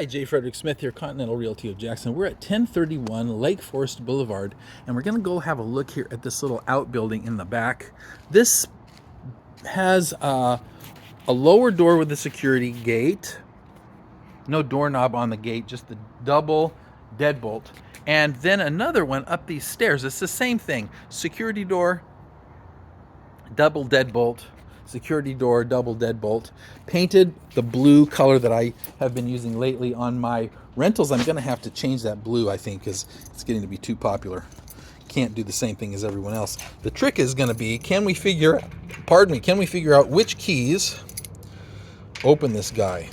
Hi, J. Frederick Smith here, Continental Realty of Jackson. We're at 1031 Lake Forest Boulevard, and we're going to go have a look here at this little outbuilding in the back. This has a lower door with a security gate. No doorknob on the gate, just the double deadbolt. And then another one up these stairs. It's the same thing. Security door, double deadbolt, security door, double deadbolt, painted the blue color that I have been using lately on my rentals. I'm going to have to change that blue, I think, because it's getting to be too popular. Can't do the same thing as everyone else. The trick is going to be, can we figure out which keys open this guy?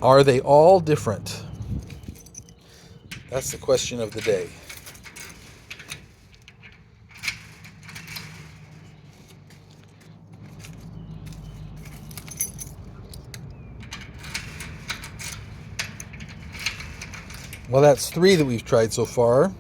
Are they all different? That's the question of the day. Well, that's 3 that we've tried so far.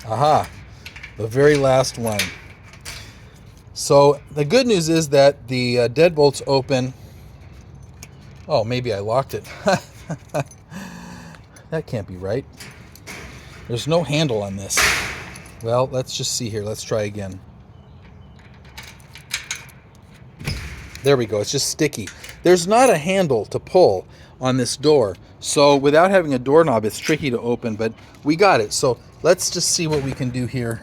Aha, the very last one. So the good news is that the deadbolt's open. Oh, maybe I locked it. That can't be right. There's no handle on this. Well, let's just see here. Let's try again. There we go. It's just sticky. There's not a handle to pull on this door. So without having a doorknob, it's tricky to open, but we got it. So let's just see what we can do here.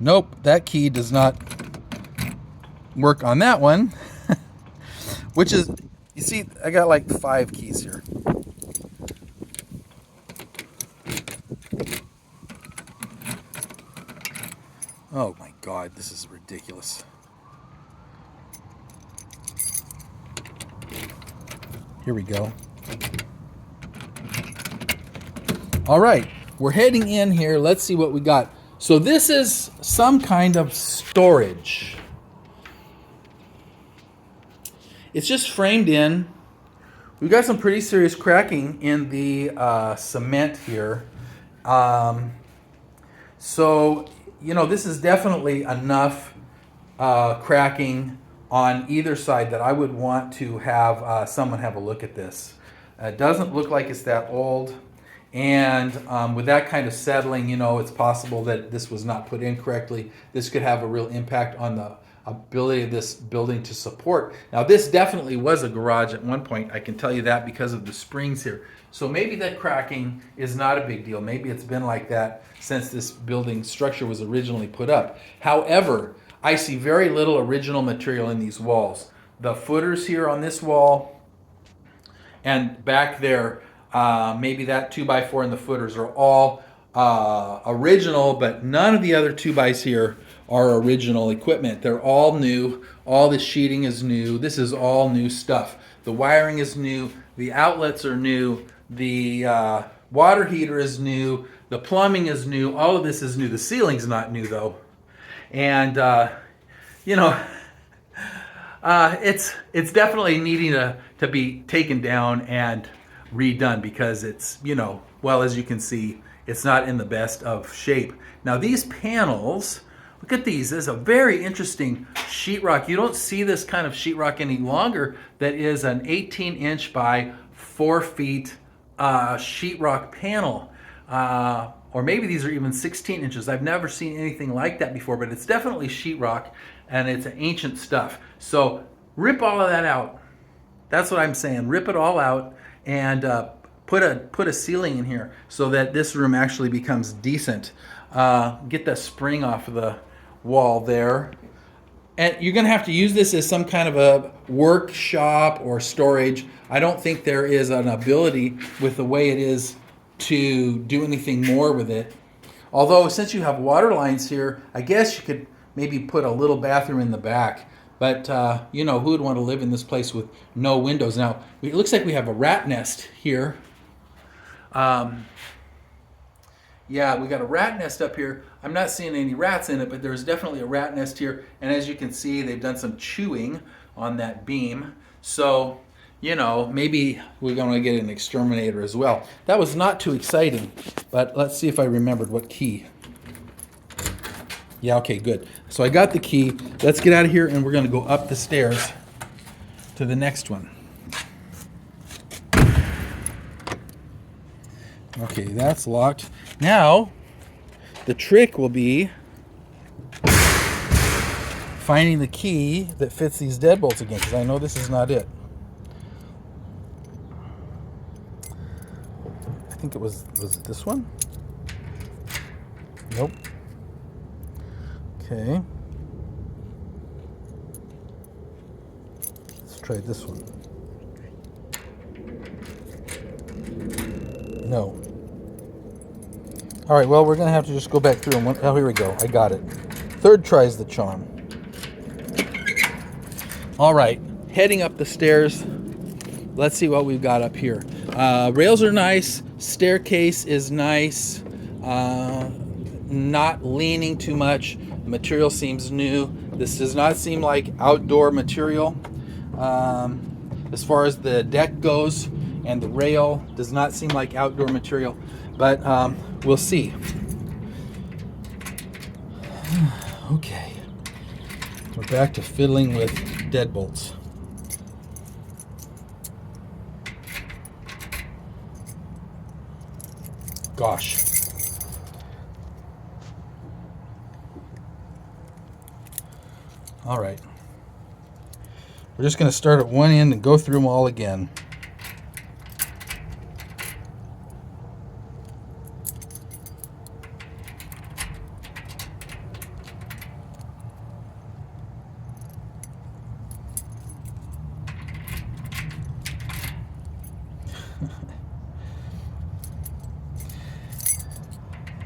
Nope, that key does not work on that one. Which is, you see, I got like 5 keys here. Oh my God, this is ridiculous. Here we go. All right, we're heading in here. Let's see what we got. So this is some kind of storage. It's just framed in. We've got some pretty serious cracking in the cement here. So, you know, this is definitely enough cracking on either side that I would want to have someone have a look at this. It doesn't look like it's that old. And with that kind of settling, you know, it's possible that this was not put in correctly. This could have a real impact on the ability of this building to support. Now, this definitely was a garage at one point. I can tell you that because of the springs here. So maybe that cracking is not a big deal. Maybe it's been like that since this building structure was originally put up. However, I see very little original material in these walls. The footers here on this wall and back there, maybe that 2x4 and the footers are all original, but none of the other 2x here are original equipment. They're all new. All the sheeting is new. This is all new stuff. The wiring is new. The outlets are new. The water heater is new. The plumbing is new. All of this is new. The ceiling's not new though. And you know, it's definitely needing to be taken down and redone because it's, you know, well, as you can see, it's not in the best of shape. Now these panels, look at these. This is a very interesting sheetrock. You don't see this kind of sheetrock any longer. That is an 18-inch by 4 feet sheetrock panel. Or maybe these are even 16 inches. I've never seen anything like that before, but it's definitely sheetrock and it's ancient stuff. So rip all of that out. That's what I'm saying. Rip it all out and put a ceiling in here so that this room actually becomes decent. Get the spring off of the wall there. And you're going to have to use this as some kind of a workshop or storage. I don't think there is an ability with the way it is to do anything more with it. Although since you have water lines here, I guess you could maybe put a little bathroom in the back. But, you know, who would want to live in this place with no windows? Now, it looks like we have a rat nest here. Yeah, we got a rat nest up here. I'm not seeing any rats in it, but there's definitely a rat nest here. And as you can see, they've done some chewing on that beam. So you know, maybe we're going to get an exterminator as well. That was not too exciting, but let's see if I remembered what key. Yeah, okay, good. So I got the key. Let's get out of here, and we're going to go up the stairs to the next one. Okay, that's locked. Now, the trick will be finding the key that fits these deadbolts again, because I know this is not it. I think it was it this one? Nope. Okay. Let's try this one. No. All right, well, we're going to have to just go back through and oh, here we go. I got it. Third try's the charm. All right, heading up the stairs. Let's see what we've got up here. Rails are nice. Staircase is nice. Not leaning too much. The material seems new. This does not seem like outdoor material. As far as the deck goes and the rail, does not seem like outdoor material. But we'll see. Okay. We're back to fiddling with deadbolts. Gosh. All right. We're just going to start at one end and go through them all again.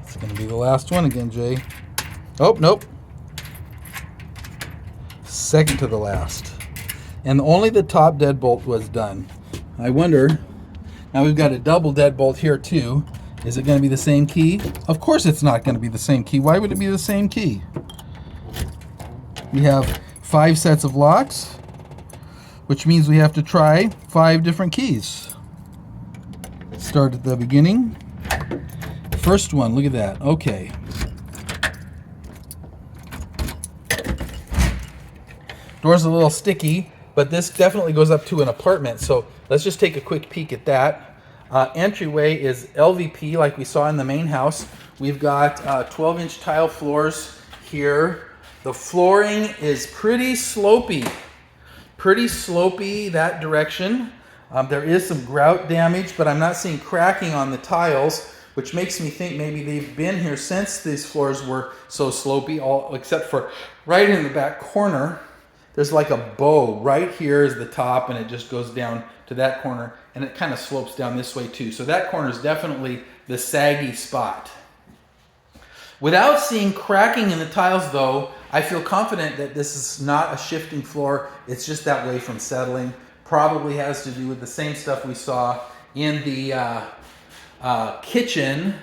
It's going to be the last one again, Jay. Oh, nope. Second to the last. And only the top deadbolt was done. I wonder, now we've got a double deadbolt here too. Is it going to be the same key? Of course it's not going to be the same key. Why would it be the same key? We have 5 sets of locks, which means we have to try 5 different keys. Start at the beginning. First one, look at that. Okay. Door's a little sticky, but this definitely goes up to an apartment. So let's just take a quick peek at that. Entryway is LVP like we saw in the main house. We've got 12-inch tile floors here. The flooring is pretty slopey that direction. There is some grout damage, but I'm not seeing cracking on the tiles, which makes me think maybe they've been here since these floors were so slopey, all except for right in the back corner. There's like a bow. Right here is the top, and it just goes down to that corner, and it kind of slopes down this way too. So that corner is definitely the saggy spot. Without seeing cracking in the tiles though, I feel confident that this is not a shifting floor. It's just that way from settling. Probably has to do with the same stuff we saw in the kitchen,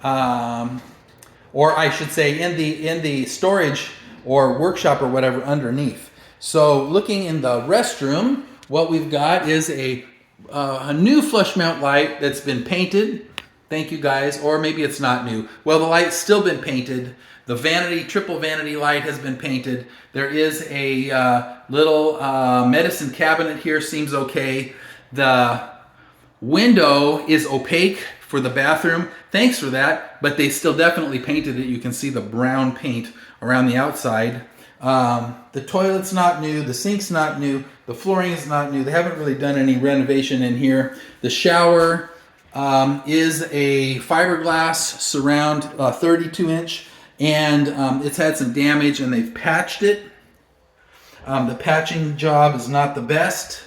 or I should say in the storage or workshop or whatever underneath. So looking in the restroom, what we've got is a new flush mount light that's been painted. Thank you guys. Or maybe it's not new. Well, the light's still been painted. The vanity, triple vanity light has been painted. There is a little medicine cabinet here, seems okay. The window is opaque for the bathroom. Thanks for that, but they still definitely painted it. You can see the brown paint around the outside. The toilet's not new, the sink's not new, the flooring is not new. They haven't really done any renovation in here. The shower is a fiberglass surround, 32-inch, and it's had some damage and they've patched it. The patching job is not the best,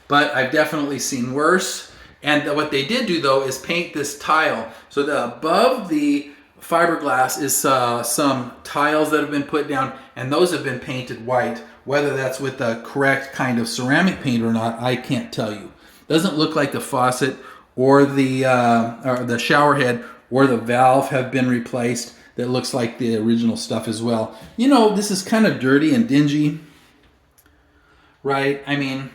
but I've definitely seen worse. And what they did do though is paint this tile. So above the fiberglass is some tiles that have been put down, and those have been painted white. Whether that's with the correct kind of ceramic paint or not, I can't tell you. Doesn't look like the faucet or the shower head or the valve have been replaced. That looks like the original stuff as well. You know, this is kind of dirty and dingy, right? I mean,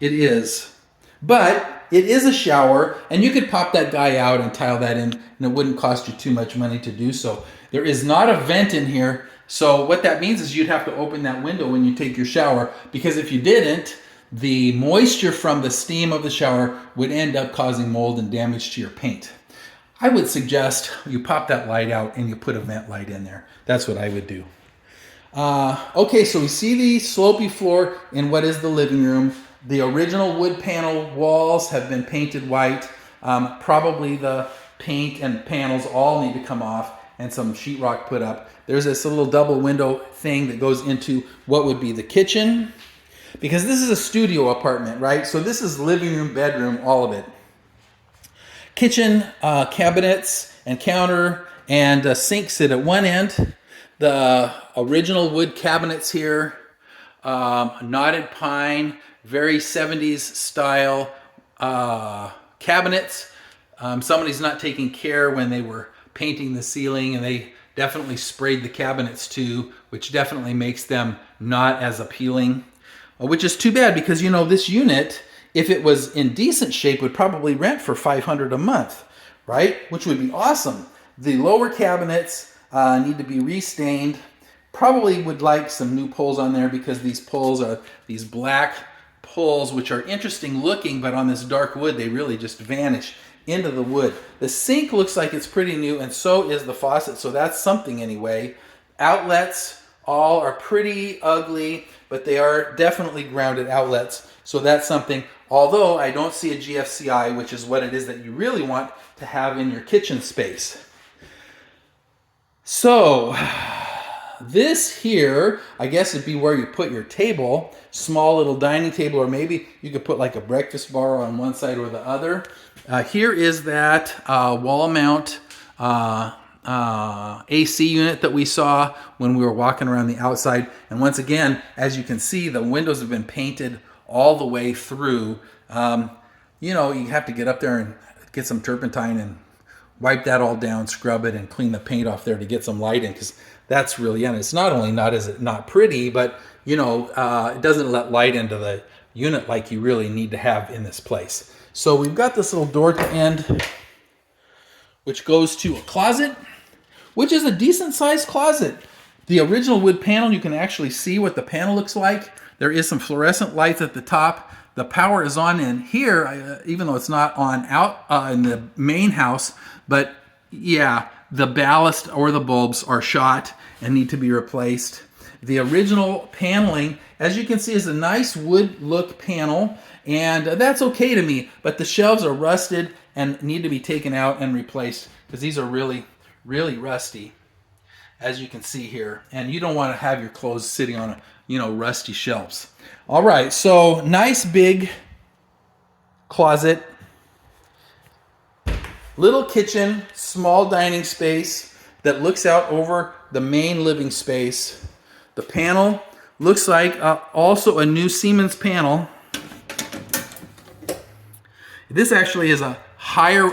It is. But it is a shower, and you could pop that guy out and tile that in, and it wouldn't cost you too much money to do so. There is not a vent in here, so what that means is you'd have to open that window when you take your shower, because if you didn't, the moisture from the steam of the shower would end up causing mold and damage to your paint. I would suggest you pop that light out and you put a vent light in there. That's what I would do. Okay, so we see the slopey floor in what is the living room. The original wood panel walls have been painted white. Probably the paint and panels all need to come off and some sheetrock put up. There's this little double window thing that goes into what would be the kitchen, because this is a studio apartment, right? So this is living room, bedroom, all of it. Kitchen cabinets and counter and a sink sit at one end. The original wood cabinets here, knotted pine, very 70s style cabinets. Somebody's not taking care when they were painting the ceiling, and they definitely sprayed the cabinets too, which definitely makes them not as appealing, which is too bad, because, you know, this unit, if it was in decent shape, would probably rent for $500 a month, right? Which would be awesome. The lower cabinets need to be restained. Probably would like some new poles on there, because these poles are these black poles, which are interesting looking, but on this dark wood, they really just vanish into the wood. The sink looks like it's pretty new, and so is the faucet, so that's something anyway. Outlets all are pretty ugly, but they are definitely grounded outlets, so that's something. Although I don't see a GFCI, which is what it is that you really want to have in your kitchen space. So this here, I guess it'd be where you put your table, small little dining table, or maybe you could put like a breakfast bar on one side or the other. Here is that wall mount AC unit that we saw when we were walking around the outside. And once again, as you can see, the windows have been painted all the way through. You know, you have to get up there and get some turpentine and wipe that all down, scrub it, and clean the paint off there to get some light in, because that's really, and it's not only not, is it not pretty, but, you know, it doesn't let light into the unit like you really need to have in this place. So we've got this little door to end, which goes to a closet, which is a decent sized closet. The original wood panel, you can actually see what the panel looks like. There is some fluorescent lights at the top. The power is on in here, even though it's not on out in the main house. But yeah, the ballast or the bulbs are shot and need to be replaced. The original paneling, as you can see, is a nice wood look panel, and that's okay to me. But the shelves are rusted and need to be taken out and replaced, because these are really, really rusty, as you can see here. And you don't want to have your clothes sitting on, rusty shelves. All right, so nice big closet, little kitchen, small dining space that looks out over the main living space. The panel looks like also a new Siemens panel. This actually is a higher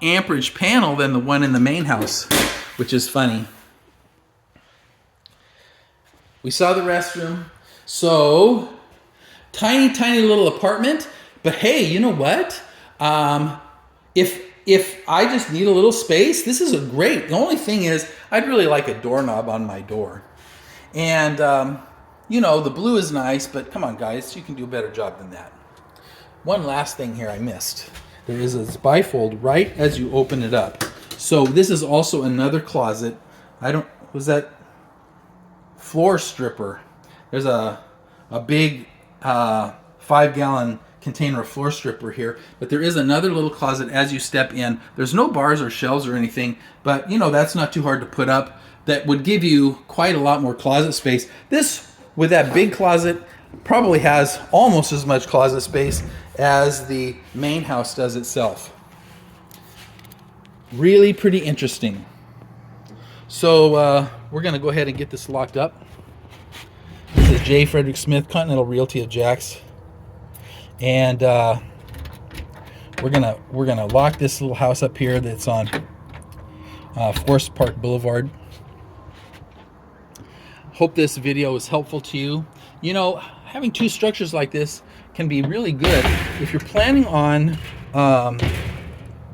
amperage panel than the one in the main house, which is funny. We saw the restroom. So, tiny, tiny little apartment. But hey, you know what? If I just need a little space, this is a great. The only thing is, I'd really like a doorknob on my door. And, the blue is nice, but come on, guys, you can do a better job than that. One last thing here I missed. There is a bifold right as you open it up. So this is also another closet. Was that floor stripper? There's a big 5-gallon container of floor stripper here, but there is another little closet as you step in. There's no bars or shelves or anything, but that's not too hard to put up. That would give you quite a lot more closet space. This, with that big closet, probably has almost as much closet space as the main house does itself. Really pretty interesting. So we're going to go ahead and get this locked up. This is J. Frederick Smith, Continental Realty of Jax, and we're gonna lock this little house up here that's on Forest Park Boulevard. Hope this video was helpful to you. Having two structures like this can be really good if you're planning on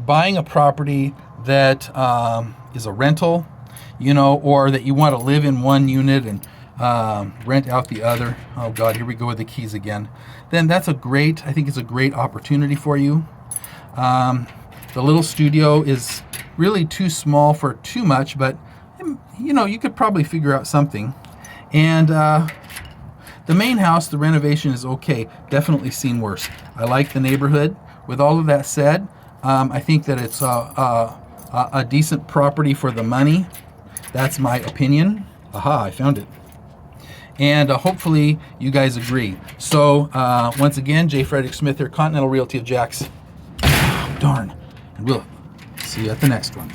buying a property that is a rental, or that you want to live in one unit and rent out the other. Oh God, here we go with the keys again. Then I think it's a great opportunity for you. The little studio is really too small for too much, but you could probably figure out something. And the main house, the renovation is okay. Definitely seen worse. I like the neighborhood. With all of that said, I think that it's a decent property for the money. That's my opinion. Aha, I found it. And hopefully you guys agree. So once again, J. Frederick Smith here, Continental Realty of Jacks. Oh, darn. And we'll see you at the next one.